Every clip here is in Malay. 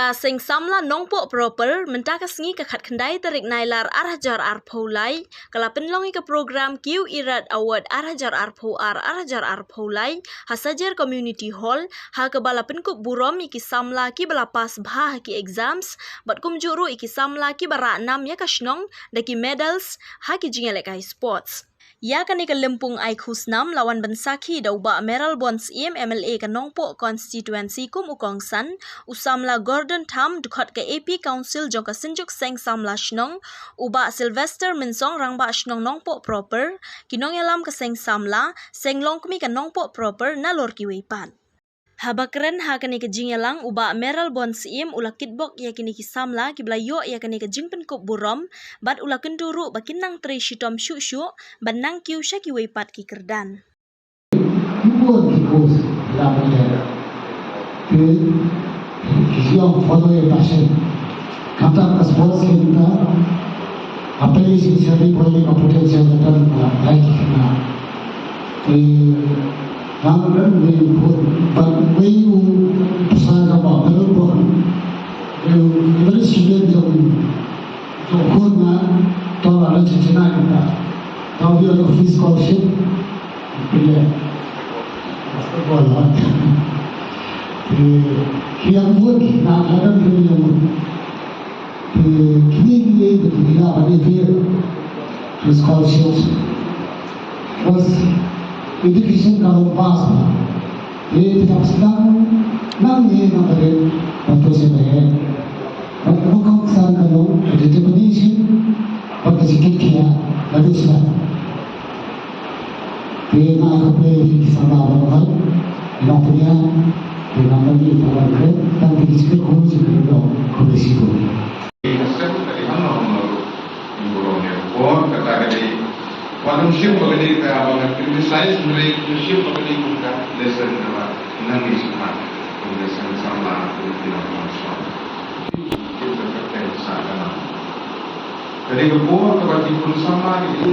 ka sing samla nongpo proper mentaka sengi ka khat khandai tarik nailar arhajar arpholai kala penlongi ka program Q Irad Award arhajar arpholai hasajar community hall ha ka bala penkup burom iki samla ki bala pas bha ki exams bat kum juru iki samla ki bara nam ya ka shnong daki medals ha ki jingele ka sports. Ya kani ka lempung ai khusnam lawan bensaki dauba Meral Bonds MLA ka nongpo constituency kum ukongsan usamla Gordon Tham dukhat ka AP Council jong ka sinjuk seng samla shnong uba Sylvester Minsong rangba shnong nongpo proper kinong elam ka seng samla seng longkmi ka nongpo proper na lor ki weipan. Habakren ha kani ka jingelang uba Meral Bonds ulakitbok ya kini ki samla ki blayo ya kani ka jingpen kup burom bat ulakenduru bakinang tri shitom shu banang kiu sya ki weipat ki kerdan. People because you follow a passion. Kata sports ke kita apa yang sih boleh kompetisi dalam baik kita. Hanggan ni bayu pasal apa baru ini student जो खुद ना तो वाला चचना करता तो भी अगर फीस स्कॉलरशिप पिले उसको बोला कि हम वो ना लगन के लिए कि ये दुनिया वाली फिर स्कॉलरशिप्स बस एजुकेशन का पास ये जब sedang nang ये ना करे बच्चों से है और वो कौन सा करो एजुकेशन और किसी किया लगे सुना ये ना कपड़े sama orang yang punya dengan lagi orang lain dan kiसी को कौन सी करो किसी को Manusia bagi abang criticize manusia bagi kita lesson apa nanti semua lesson sama kita manusia kita pakai sana jadi kepor kepada pun sama itu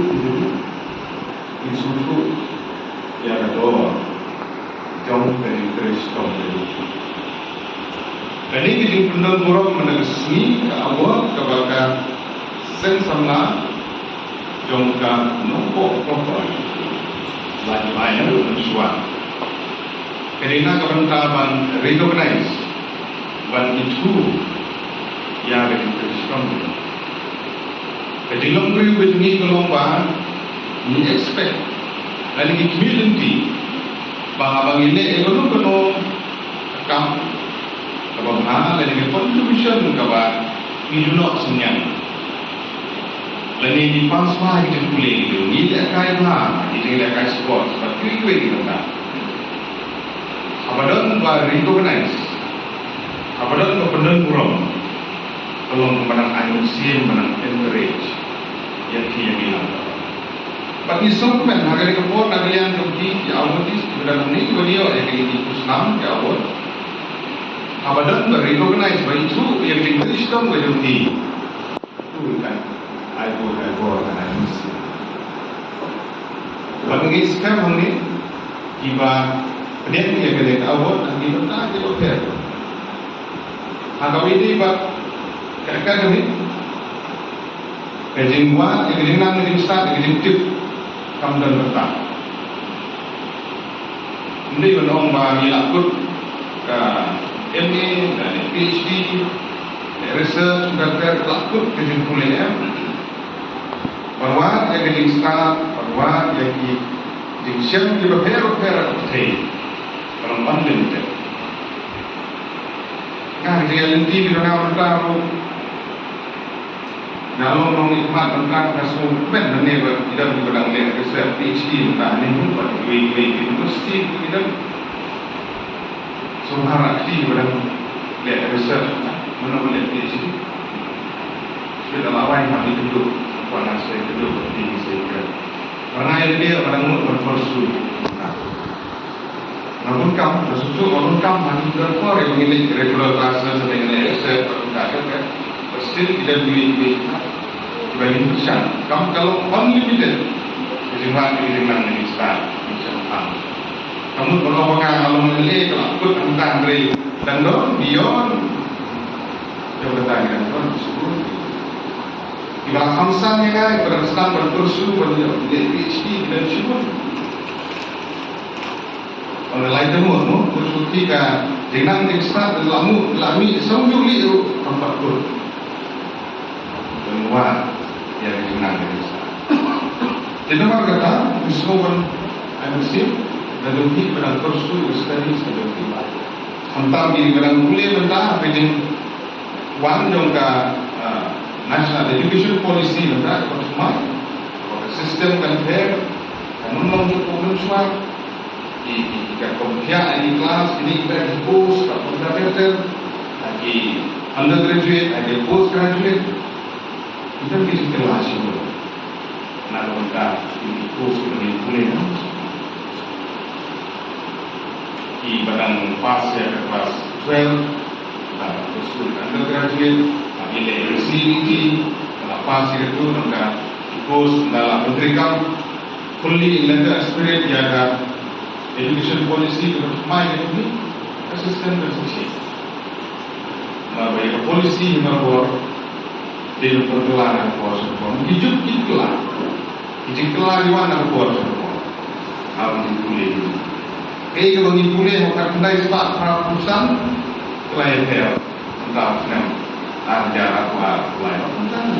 susu ya ada jauh dari Kristus jadi kita benar buruk menegaskan awal kepada sen sama jongka nongko proper lagi banyak mensuat kerana kebentaan recognize ban itu yang strong jadi longkri begini kelomba ni expect dan ini community bahawa ini ekonomi kam kebahagiaan dan ini contribution kepada hidup senyap dan ini pasma kita boleh itu ni tak kaya lah ini tak kaya sport tapi kita tak apadan ba recognize apadan ba pendan kurang tolong kepada anusia menang encourage yang dia bilang tapi sampai hari kepor nabian pergi ya Allah ini sudah ni beliau yang ini Islam ya Allah apadan ba recognize ba itu yang Kristen beliau ni itu kan Ibu dan Aisyah. Bagi sekarang ni, jika penyakit yang kita awal, nanti kita ada oper. Kalau ini bak, kadang-kadang ni, kerjaan buat, kerjaan nak kerjaan start, kerjaan tip, kamu dan bertak. Ini menong bagi lakut ke MA dan PhD, research dan lakut kerjaan kuliah. Perwat yang di start, perwat yang di siang di beberapa hotel, perempuan lentera. Kan dia lenti di dalam taruh, dalam orang ikmat tentang kasus ben ni tidak dibilang oleh research PhD tentang ini pun berway university tidak seorang aktif dalam research menolak PhD. Sudah lama yang kami duduk. Pada saya kedua ini saya karena dia pada mulut berforsu. Namun kamu bersusu, namun kamu masih berfor yang mengilik regular classes dengan research berkata kan, still tidak duit dibanding besar. Kamu kalau unlimited, kesimpulan ini start macam kamu kalau mengilik kalau ikut tentang dari dan beyond jabatan yang tuan disebut. Ibarat khamsanya kan, ibarat Islam berkursu, PhD dan syukur. Oleh lain temur, terus ketika jenang ekstra dan lami semua itu tempat pun. Semua yang jenang ekstra. Jadi nama kata, disebut Muslim dan lebih pada kursu study seperti itu. Hentam di barang kuliah benda begini wan jangka national education policy benda semua sistem kan fair menolong problem semua di kerja di kelas ini kita di post undergraduate lagi undergraduate ada postgraduate kita di kelas itu nak benda di post ini kuliah di badan pas ya kelas 12 terus undergraduate nilai CBT pas itu mereka ikut dalam pendidikan fully legal experience jaga education policy bermain ini asisten dan sosial bagi polisi membuat di pergelangan kuasa hidup itulah di mana kuasa harus dipulih. Kaya bagi pulih makan kendai sebab perusahaan klientel entah ajar apa lain.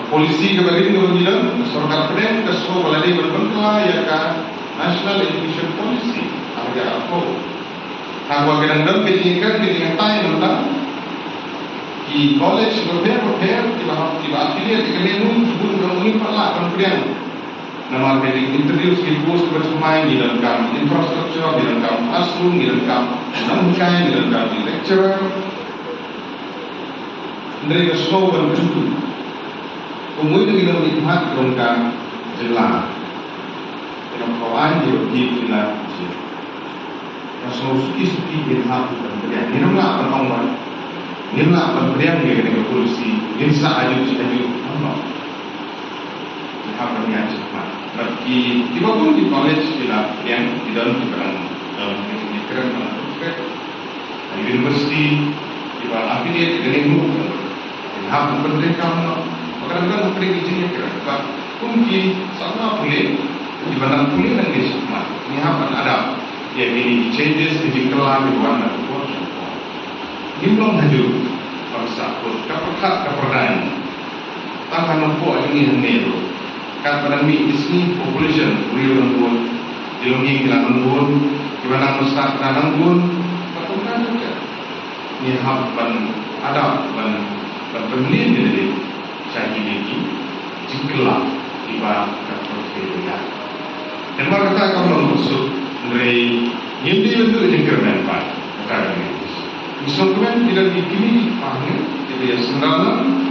Polisi kebagi bilang sorkat peden kesuai balai berbentuk ya kan National Education Policy ajar apa. Kalau kadang-kadang ketinggian time tentang di college prepare tiba affiliate dengan sebut dengan perlah kemudian nama pendek introduce di post bermain di dalam infrastruktur di dalam classroom di dalam nangkai di dalam lecturer dari kesuau berbentuk kemudian kita melihat dalam jelas dalam kawan di jelas kesuau suki berhak berperiang minumlah pertolongan minumlah berperiang dengan polisi insya aju apa yang cepat. Bagi tiba pun di college bila yang di dalam keren di universiti tiba affiliate dengan ilmu hak pendidikan kadang-kadang pendidikan keren. Sebab mungkin sama boleh di mana boleh dan di semua ini apa ada yang ini changes di kelas di mana kursus. Ini belum hancur bangsa pun kepercayaan tanpa nampak ini hanya kat pada mi isni population real pun dilungi kilang pun di mana mustaq tanang pun pertukaran juga ni hak ban ada ban pembelian dari saya ini jiklah tiba kepercayaan dan maka kata kalau masuk dari ini bentuk increment pak kata ini instrumen tidak dikini panggil jadi sebenarnya